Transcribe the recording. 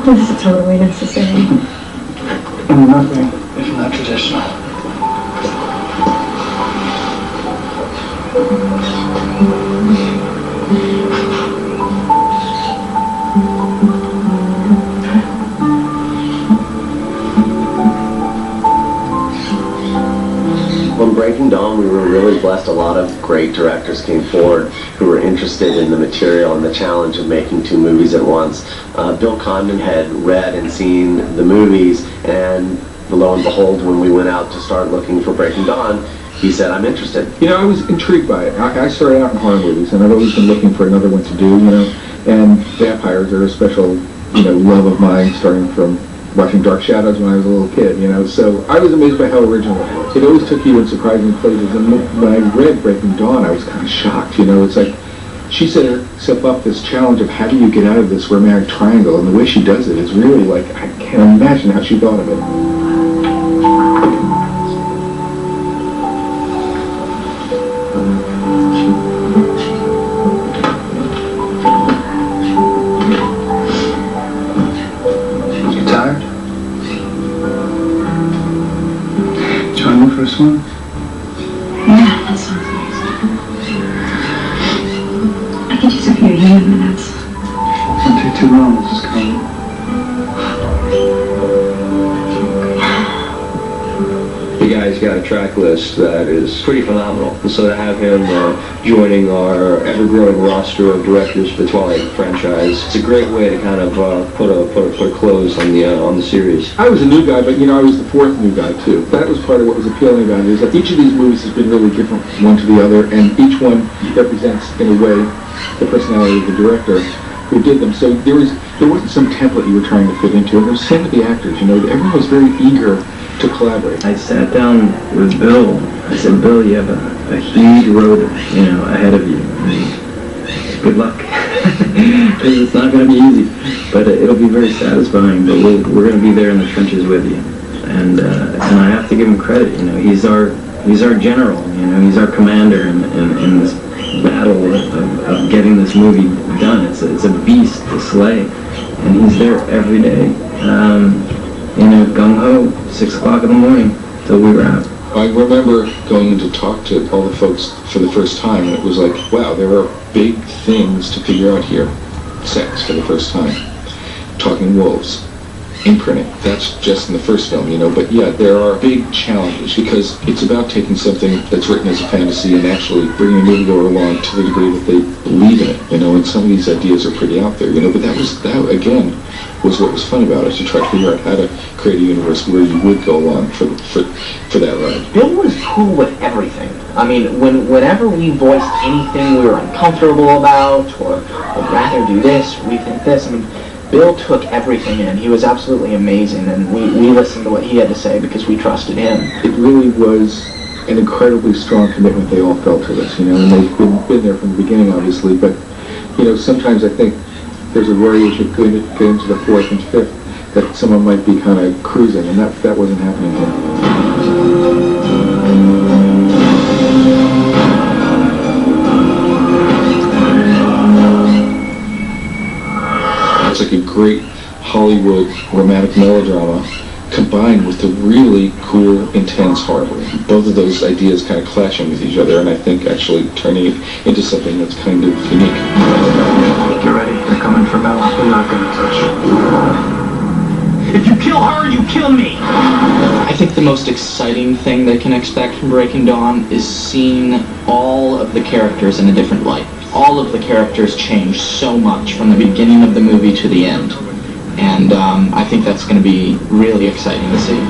This is totally necessary. Nothing if not traditional. When Breaking Dawn, we were really blessed. A lot of great directors came forward who were interested in the material and the challenge of making two movies at once. Bill Condon had read and seen the movies, and lo and behold, when we went out to start looking for Breaking Dawn, he said, I'm interested. You know, I was intrigued by it. I started out in horror movies, and I've always been looking for another one to do, you know, and vampires are a special, you know, love of mine, starting from watching Dark Shadows when I was a little kid, you know, so I was amazed by how original it was. It always took you in surprising places, and when I read Breaking Dawn, I was kind of shocked, you know, it's like, she set herself up this challenge of how do you get out of this romantic triangle, and the way she does it is really like, I can't imagine how she thought of it. First one? Yeah, that sounds nice. I can use a few healing minutes. Won't take too long, Mrs. Cullen. The guy's got a track list that is pretty phenomenal. And so to have him joining our ever-growing roster of directors for the Twilight franchise, it's a great way to kind of put a close on the series. I was a new guy, but you know, I was the fourth new guy too. That was part of what was appealing about it, is that each of these movies has been really different one to the other, and each one represents, in a way, the personality of the director who did them. So there wasn't some template you were trying to fit into. And it was the same with the actors, you know, everyone was very eager to collaborate. I sat down with Bill. I said, Bill, you have a huge road, you know, ahead of you. And good luck. Because it's not going to be easy, but it'll be very satisfying. But we're going to be there in the trenches with you. And I have to give him credit. You know, he's our general. You know, he's our commander in this battle of getting this movie done. It's a beast to slay, and he's there every day. You know, gung-ho, 6 o'clock in the morning, till we wrap. I remember going in to talk to all the folks for the first time, and it was like, wow, there are big things to figure out here. Sex for the first time. Talking wolves. Imprinting. That's just in the first film, you know, but yeah, there are big challenges because it's about taking something that's written as a fantasy and actually bringing a moviegoer along to the degree that they believe in it, you know, and some of these ideas are pretty out there, you know, but that again was what was fun about it, to try to figure out how to create a universe where you would go along for that ride. Bill was cool with everything. I mean, whenever we voiced anything we were uncomfortable about, or would rather do this, or rethink this, I mean, Bill took everything in. He was absolutely amazing, and we listened to what he had to say because we trusted him. It really was an incredibly strong commitment they all felt to this, you know, and they've been there from the beginning, obviously, but, you know, sometimes I think there's a worry as you get into the fourth and fifth that someone might be kind of cruising, and that wasn't happening here. It's like a great Hollywood romantic melodrama combined with the really cool, intense horror. Both of those ideas kind of clashing with each other, and I think actually turning it into something that's kind of unique. Get ready. They're coming for Mel. I'm not going to touch her. If you kill her, you kill me! I think the most exciting thing they can expect from Breaking Dawn is seeing all of the characters in a different light. All of the characters change so much from the beginning of the movie to the end. And I think that's going to be really exciting to see.